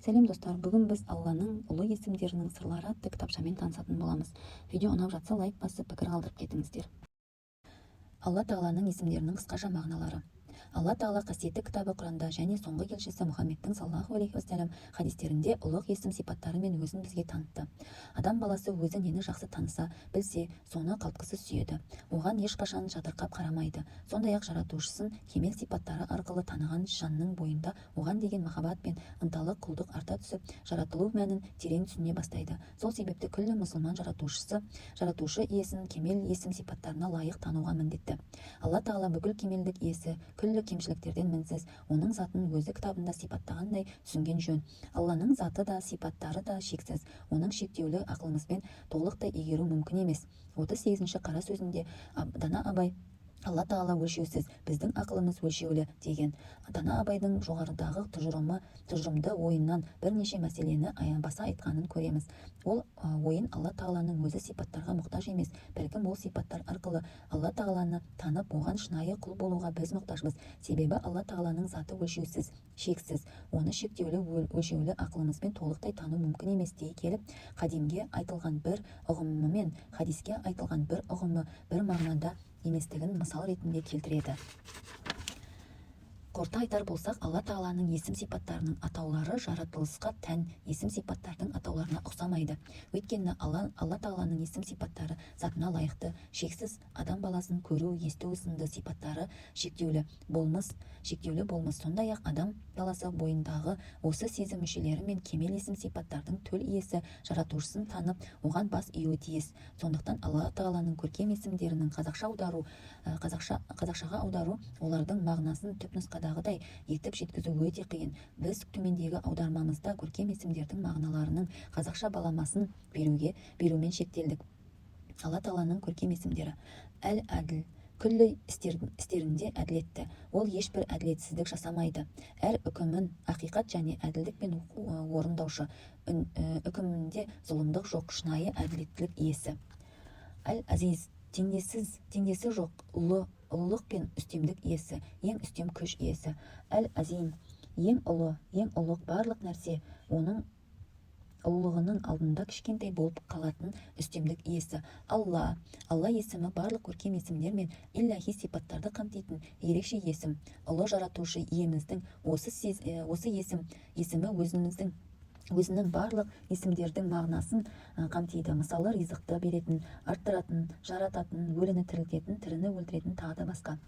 Сәлем достар, бүгін біз Алланың ұлы есімдерінің сырлары атты кітапшамен танысатын боламыз. Видео ұнап жатса лайк басып пікір қалдырып кетіңіздер. Алла Тағаланың есімдерінің қысқаша мағыналары. Алла Тағала қасиетті кітабы Құранда және соңғы елшісі Мұхаммедтің саллаллаху алейхи уассалам хадистерінде ұлық есім сипаттары мен өзін бізге танытты. Адам баласы өзі нені жақсы таныса, білсе, соны қалтқысыз сүйеді. Оған ешқашан жатырқап қарамайды. Сондай-ақ жаратушысын кемел сипаттары арқылы таныған жанның бойында оған деген махаббат пен ынталы құлдық арта түсіп, жаратылу мәнін терең түсіне бастайды. Сол себепті күллі мұсылман жаратушы иесін кемел есім сипаттарына лайық тануға міндетті. Алла Тағала бүкіл кемелдік иесі, күллі кемшіліктерден мінсіз, оның затын өзі кітабында сипаттағандай түсінген жөн. Алланың заты да, сипаттары да шексіз, оның шектеулі ақылымызбен толықтай игеру мүмкін емес. 38-ші қара сөзінде дана Абай Алла Тағала өлшеусіз, біздің ақылымыз өлшеулі деген. Дана Абайдың жоғарыдағы тұжырымды ойыннан бірнеше мәселені баса айтқанын көреміз. Ол ойын Алла Тағаланың өзі сипаттарға мұқтаж емес, бәлкім ол сипаттар арқылы Алла Тағаланы танып, оған шынайы құл болуға біз мұқтажбыз. Себебі Алла Тағаланың заты өлшеусіз, шексіз, оны өлшеулі ақылымызбен толықтай тану мүмкін емес дей келіп, қадимге айтылған бір ұғымы мен хадиске айтылған бір ұғымы бір мағынада еместігін мысал ретінде келтіреді. Қорыта айтар болсақ, Алла Тағаланың есім сипаттарының атаулары жаратылысқа тән есім сипаттардың атауларына ұқсамайды. Өйткені Алла Тағаланың есім сипаттары затына лайықты, шексіз, адам баласын көру, есту сынды сипаттары шектеулі болмыс. Сондай-ақ адам баласы бойындағы осы сезім мүшелері мен кемел есім сипаттардың төл иесі жаратушысын танып, оған бас июі тиіс. Сондықтан Алла Тағаланың көркем есімдерінің қазақшаға аудару, олардың мағынасын түпнұсқадағыдай етіп жеткізу өте қиын. Біз төмендегі аудармамызда көркем есімдердің мағыналарының қазақша баламасын берумен шектелдік. Алла Тағаланың көркем есімдері: Әл-Әділ, күллі істерінде әділетті, ол ешбір әділетсіздік жасамайды. Әр үкімін ақиқат және әділдікпен орындаушы, үкімінде зұлымдық жоқ, шынайы әділеттілік иесі. Әл-Азиз, теңдесі жоқ, ұлылық пен үстемдік иесі, ең үстем күш иесі. Әл-Азим, ең ұлық, барлық нәрсе оның ұлылығының алдында кішкентай болып қалатын үстемдік иесі. Алла есімі барлық көркем есімдер мен иллахи сипаттарды қамтитын ерекше есім. Ұлы жаратушы иеміздің осы есімі өзінің барлық есімдердің мағынасын қамтиды. Мысалы, ризықты беретін, арттыратын, жарататын, өліні тірілтетін, тіріні өлтіретін, тағы да басқа.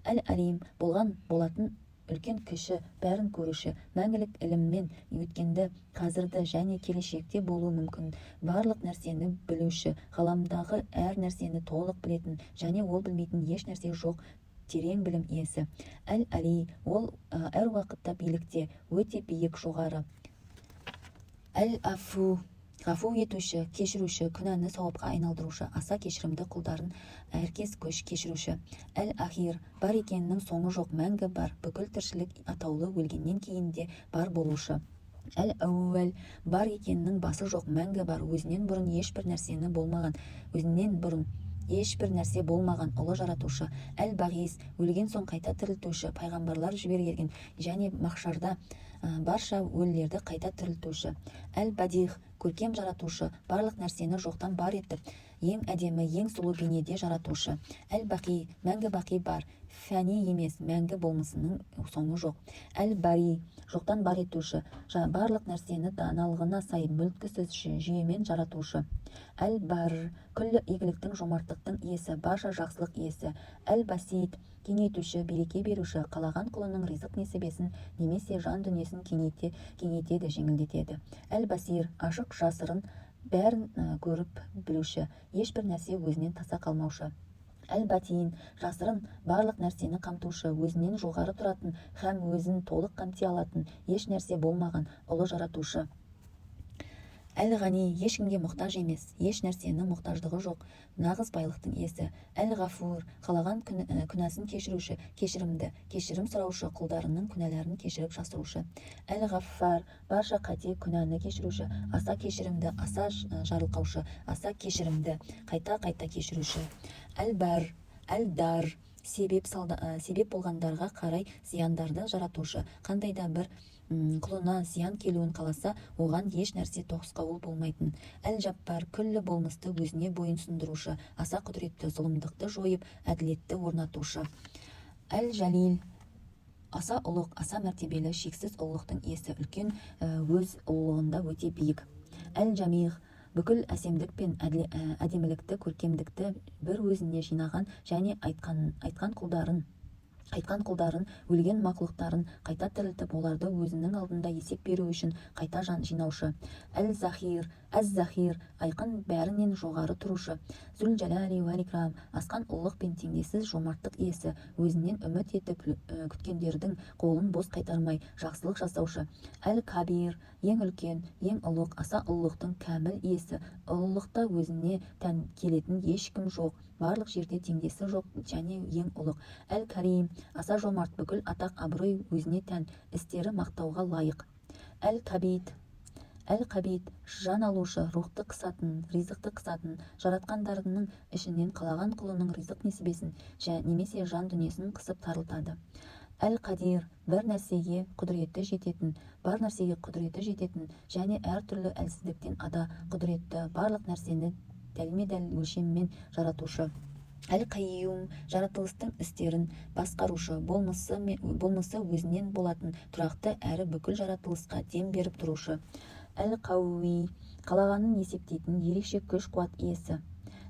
Әл-Әлим, болатын үлкен кіші, бәрін көруші, мәңгілік іліммен өткенді, қазірді және келешекте болуы мүмкін барлық нәрсені білуші, ғаламдағы әр нәрсені толық білетін және ол білмейтін еш нәрсе жоқ терең білім иесі. Әл-Әли, ол әр уақытта билікте, өте биік, жоғары. Әл-Афу, ғафу етуші, кешіруші, күнәні сауапқа айналдырушы, аса кешірімді құлдарын әркез кешіруші. Әл-Ахир, бар екенінің соңы жоқ, мәңгі бар, бүкіл тіршілік атаулы, өлгеннен кейін де бар болушы. Әл-Әуәл, бар екенінің басы жоқ, мәңгі бар, өзінен бұрын ешбір нәрсе болмаған ұлы жаратушы. Әл-Бағис, өлген соң қайта тірілтуші, пайғамбарлар жіберген және махшарда барша өлілерді қайта тірілтуші. Әл-Бадих, көркем жаратушы, барлық нәрсені жоқтан бар етіп, ең әдемі, ең сұлу бейнеде жаратушы. Әл-Бақи, мәңгі бақи бар, фәни емес, мәңгі болмысының соңы жоқ. Әл-Бари, жоқтан бар етуші, барлық нәрсені даналығына сай мүлткісіз жүйемен жаратушы. Әл-Бар, күллі игіліктің, жомарттықтың иесі, барша жақсылық иесі. Әл-Басит, кеңейтуші, береке беруші, қалаған құлының ризық несібесін немесе жан дүниесін кеңейтеді, жеңілдетеді. Әл-Басир, ашық, жасырын, бәрін көріп білуші, ешбір нәрсе өзінен таса қалмаушы. Әл-Батин, жасырын, барлық нәрсені қамтушы, өзінен жоғары тұратын һәм өзін толық қамти алатын, еш нәрсе болмаған ұлы жаратушы. Әл-Ғани, ешкімге мұқтаж емес, еш нәрсені мұқтаждығы жоқ, нағыз байлықтың иесі. Әл-Ғафур, қалаған күнәсін кешіруші, кешірімді, кешірім сұраушы, құлдарының күнәләрін кешіріп жасырушы. Әл-Ғаффар, барша қате күнәні кешіруші, аса кешірімді, аса жарылқаушы, аса кешірімді, қайта кешіруші. Әл-Дар, себеп болғандарға қарай зияндарды жаратушы, қандай да бір құлына зиян келуін қаласа, оған еш нәрсе тосқауыл болмайтын. Әл-Жаппар күллі болмысты өзіне бойынсындырушы, аса құдіретті, зұлымдықты жойып, әділетті орнатушы. Әл-Жалил аса ұлық, аса мәртебелі, шексіз ұлықтың иесі, үлкен өз ұлығында өте биік. Әл-Жамиғ бүкіл әсемдік пен әдемілікті, көркемдікті бір өзіне жинаған және айтқан құлдарын, өлген мақлұқтарын қайта тірілтіп, оларды өзінің алдында есеп беру үшін қайта жинаушы. Әз-Захир айқын, бәрінен жоғары тұрушы. Зүл-Жәләли уәл-Икрам асқан ұлық пен теңдессіз жомарттық иесі, өзінен үміт етіп күткендердің қолын бос қайтармай жақсылық жасаушы. Әл-Кабир ең үлкен, ең ұлық, аса ұлықтың кәміл иесі, ұлықта өзіне тән келетін ешкім жоқ, барлық жерде теңдесі жоқ және ең ұлық. Әл-Карим аса жомарт, бүкіл атақ абырой өзіне тән, істері мақтауға лайық. Әл-Қабид жан алушы, рухты қысатын, ризықты қысатын, жаратқандарының ішінен қалаған құлының ризық несібесін немесе жан дүниесін қысып тарылтады. Әл-Қадир бар нәрсеге құдіреті жететін және әртүрлі әлсіздіктен ада, құдіретті, барлық нәрсені дәлме-дәл өлшеммен жаратушы. Әл-Қайюм жаратылыстың істерін басқарушы, болмысы өзінен болатын, тұрақты әрі бүкіл жаратылысқа дем беріп тұрушы. Әл-Қауи қалағанын есептейтін, ерекше күш-қуат иесі.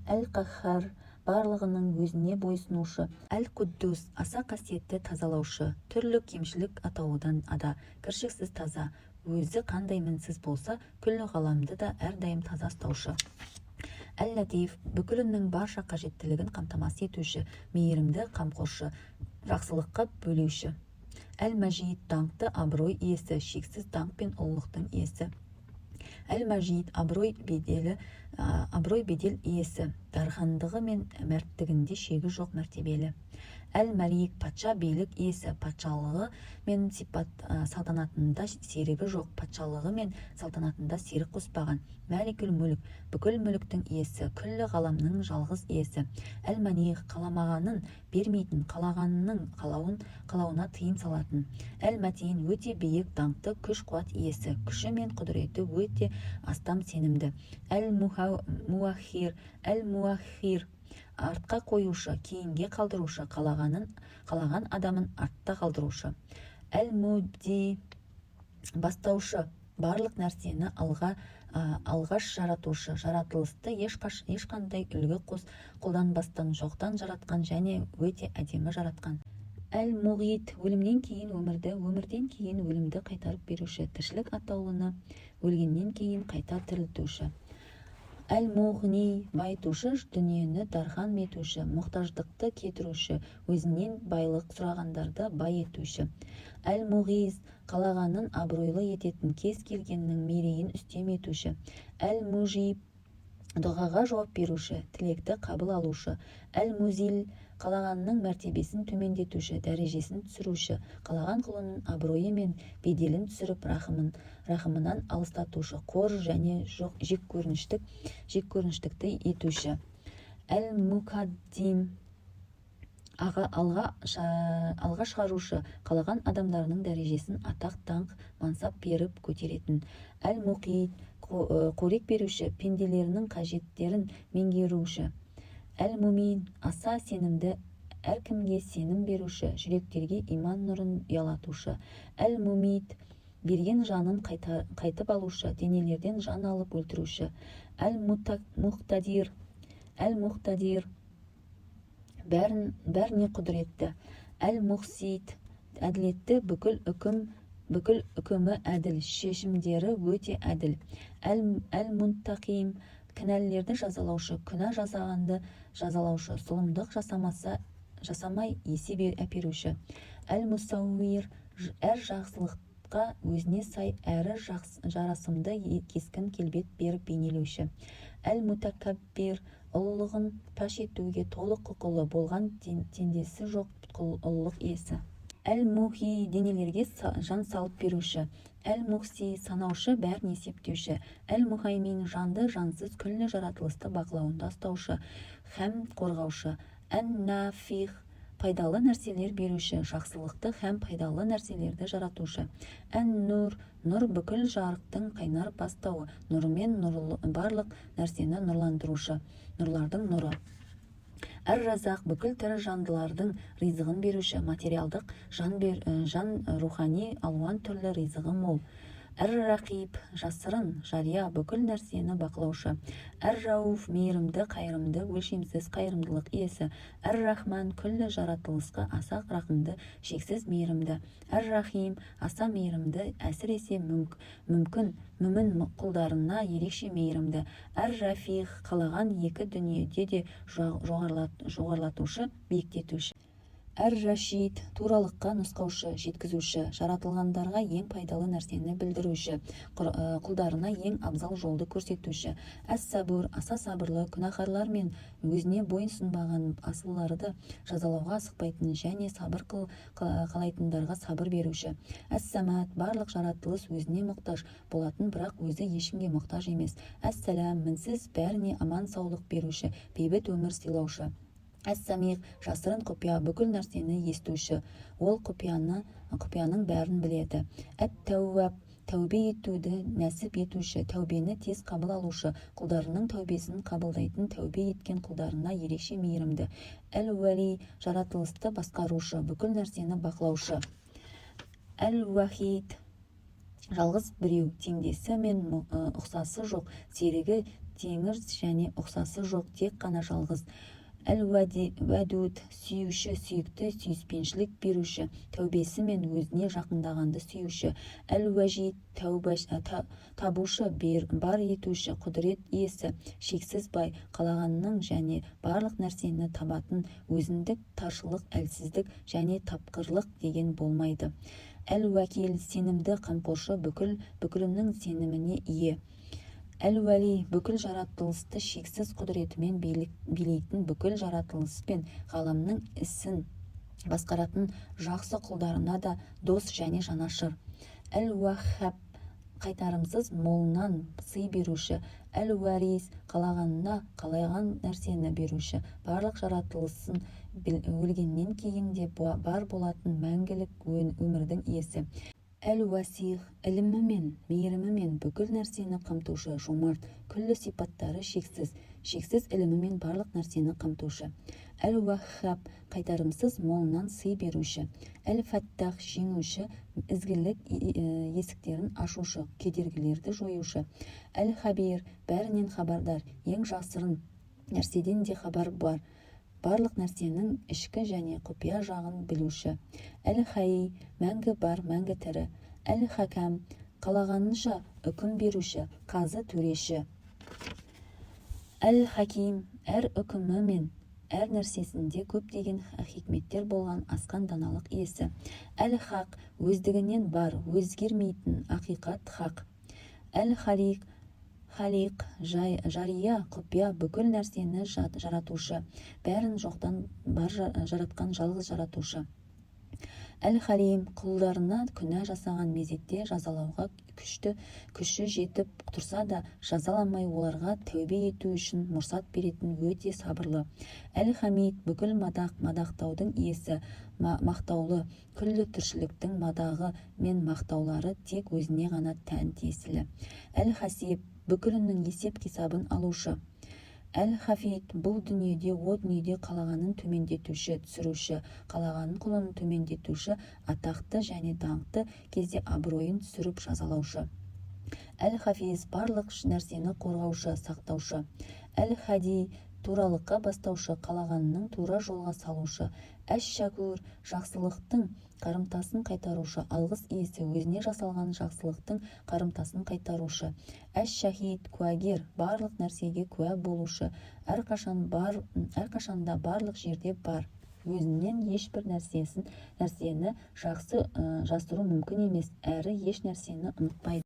Әл-Қаххар барлығының өзіне бойсынушы. Әл-Құддус аса қасиетті, тазалаушы, түрлі кемшілік атаулыдан ада, кіршіксіз таза, өзі қандай мінсіз болса, күллі ғаламды да әрдайым таза ұстаушы. Әл-Латиф бүкілінің барша қажеттілігін қамтамасыз етуші, мейірімді қамқоршы, жақсылыққа бөлеуші. Әл-Мәжид даңқты, абырой иесі, шексіз даңқ пен ұлылықтың иесі. Әл-Мәжид абырой бедел иесі, дархандығы мен мәрттігінде шегі жоқ мәртебелі. Әл-Мәлик патша билік иесі, патшалығы мен салтанатында серігі жоқ, патшалығы мен салтанатында серік қоспаған. Мәликүл мүлік бүкіл мүліктің иесі, күллі ғаламның жалғыз иесі. Әл-Мәних қаламағанын бермейтін, қалағанының қалауына тыйым салатын. Әл-Мәтин өте биік, даңқты, күш-қуат иесі, күші мен құдіреті өте астам, сенімді. Әл-Муахир артқа қоюшы, кейінге қалдырушы, қалаған адамын артта қалдырушы. Әл-Мубди бастаушы, барлық нәрсені алғаш жаратушы, жаратылысты ешқандай үлгі қолданбастан жоқтан жаратқан және өте әдемі жаратқан. Әл-Муғит өлімнен кейін өмірді, өмірден кейін өлімді қайтарып беруші, тіршілік атаулыны өлгеннен кейін қайта тірілтуші. Әл-Муғни байтушы, дүниені дархан етуші, мұқтаждықты кетіруші, өзінен байлық сұрағандарды бай етуші. Әл-Муғиз қалағанын абыройлы ететін, кез келгеннің мерейін үстем етуші. Әл-Мужиб дұғаға жауап беруші, тілекті қабыл алушы. Әл-Музил қалағанның мәртебесін төмендетуші, дәрежесін түсіруші, қалаған құлының абыройы мен беделін түсіріп рахымынан алыстатушы, қор және жек көрініштікті етуші. Әл-Мукаддим алға шығарушы, қалаған адамдарының дәрежесін атақ, даңқ, мансап беріп көтеретін. Әл-Муқит қорек беруші, пенделерінің қажеттерін меңгеруші. Әл-Мумин аса сенімді, әркімге сенім беруші, жүректерге иман нұрын ұялатушы. Әл-Мумит берген жанын қайтып алушы, денелерден жан алып өлтіруші. Әл-Муқтадир бәріне құдіретті. Әл-Мухсит әділетті, бүкіл үкімі әділ, шешімдері өте әділ. Әл-Мунтақим кінәлілерді жазалаушы, күнә жазағанды жазалаушы, зұлымдық жасамай есеп әперуші. Әл-Мусауир әр жақсылыққа өзіне сай әрі жарасымды кескін келбет беріп бейнелеуші. Әл-Мутакаббир ұлылығын паш етуге толық құқылы, болған теңдесі жоқ ұлылық иесі. Әл-Мухи денелерге жан салып беруші. Әл-Мухси санаушы, бәрін есептеуші. Әл-Мухаймин жанды жансыз күллі жаратылысты бақылауында ұстаушы, һәм қорғаушы. Ән-Нафих пайдалы нәрселер беруші, жақсылықты һәм пайдалы нәрселерді жаратушы. Ән-нұр, нұр бүкіл жарықтың қайнар бастауы, нұрымен барлық нәрсені нұрландырушы, нұрлардың нұры. Әр-разақ, бүкіл тірі жандылардың ризығын беруші, материалдық жан рухани алуан түрлі ризығы мол. Әр-рақиб, жасырын, жария, бүкіл нәрсені бақылаушы. Әр-рауф, мейірімді, қайырымды, өлшемсіз қайырымдылық иесі. Әр-рахман, күллі жаратылысқа аса рақымды, шексіз мейірімді. Әр-рахим, аса мейірімді, әсіресе мүмін құлдарына ерекше мейірімді. Әр-рафиқ, қалаған екі дүниеде де жоғарлатушы, биіктетуші. Әр-рашид, туралыққа нұсқаушы, жеткізуші, жаратылғандарға ең пайдалы нәрсені білдіруші, құлдарына ең абзал жолды көрсетуші. Әс-сабур, аса сабырлы, күнәһарлар мен өзіне бойынсұнбаған асылларды жазалауға асықпайтын және сабыр қалайтындарға сабыр беруші. Әс-самат, барлық жаратылыс өзіне мұқтаж болатын, бірақ өзі ешкімге мұқтаж емес. Әс-сәлам, мінсіз бәріне аман саулық беруші, бейбіт өмір сыйлаушы. Әс-самиқ, жасырын құпия, бүкіл нәрсені естуші, ол құпияның бәрін біледі. Әт-тәуәб, тәубе етуді нәсіп етуші, тәубені тез қабыл алушы, құлдарының тәубесін қабылдайтын, тәубе еткен құлдарына ерекше мейірімді. Әл-уәли, жаратылысты басқарушы, бүкіл нәрсені бақылаушы. Әл-уахид, жалғыз біреу, теңдесі мен ұқсасы жоқ, серігі теңіз және ұқсасы жоқ, тек қана жалғыз. Әл-вәдуд, сүйуші, сүйікті, сүйіспеншілік беруші, тәубесі мен өзіне жақындағанды сүйуші. Әл-уәжид, табушы, бар етуші, құдірет иесі, шексіз бай, қалағанның және барлық нәрсені табатын, өзіндік таршылық, әлсіздік және тапқырлық деген болмайды. Әл-уәкил, сенімді, қамқоршы, бүкілінің сеніміне ие. Әл-уәли, бүкіл жаратылысты шексіз құдіретімен билейтін, бүкіл жаратылыс пен ғаламның ісін басқаратын, жақсы құлдарына да дос және жанашыр. Әл-уаххаб, қайтарымсыз молынан сый беруші. Әл-уәрис, қалаған нәрсені беруші, барлық жаратылысын өлгеннен кейін де бар болатын мәңгілік өмірдің иесі. Әл-уасиғ, ілімі мен мейірімі мен бүкіл нәрсені қамтушы, жомарт, күллі сипаттары шексіз ілімі мен барлық нәрсені қамтушы. Әл-уаххаб, қайтарымсыз молынан сый беруші. Әл-фәттах, жеңуші, ізгілік есіктерін ашушы, кедергілерді жоюшы. Әл-хабир, бәрінен хабардар, ең жасырын нәрседен де хабар бар, барлық нәрсенің ішкі және құпия жағын білуші. Әл-хаи, мәңгі бар, мәңгі тірі. Әл-хакам, қалағанынша үкім беруші, қазы төреші. Әл-хаким, әр үкімі мен әр нәрсесінде көптеген хикметтер болған асқан даналық иесі. Әл-хақ, өздігінен бар, өзгермейтін ақиқат хақ. Әл-халиқ, жария, құпия, бүкіл нәрсені жаратушы, бәрін жоқтан бар жаратқан жалғыз жаратушы. Әл-халим, құлдарына күнә жасаған мезетте жазалауға күші жетіп тұрса да жазаламай оларға тәубе ету үшін мұрсат беретін өте сабырлы. Әл-хамид, бүкіл мадақтаудың иесі, мақтаулы, күллі тіршіліктің мадағы мен мақтаулары тек өзіне ғана тән тиесілі. Әл-хасиб, бүкілінің есеп-кисабын алушы. Әл-хафид, бұл дүниеде, о дүниеде қалағанын төмендетуші, түсіруші, қалағанын құлын төмендетуші, атақты және даңқты кезде абыройын түсіріп жазалаушы. Әл-хафиз, барлық нәрсені қорғаушы, сақтаушы. Әл-хади, туралыққа бастаушы, қалағанының тура жолға салушы. Әш-шәкур, жақсылықтың қарымтасын қайтарушы, алғыс иесі, өзіне жасалған жақсылықтың қарымтасын қайтарушы. Әш-шахид, куәгер, барлық нәрсеге куә болушы, әрқашанда барлық жерде бар, өзінен ешбір нәрсені жасыру мүмкін емес, әрі еш нәрсені ұмытпайды.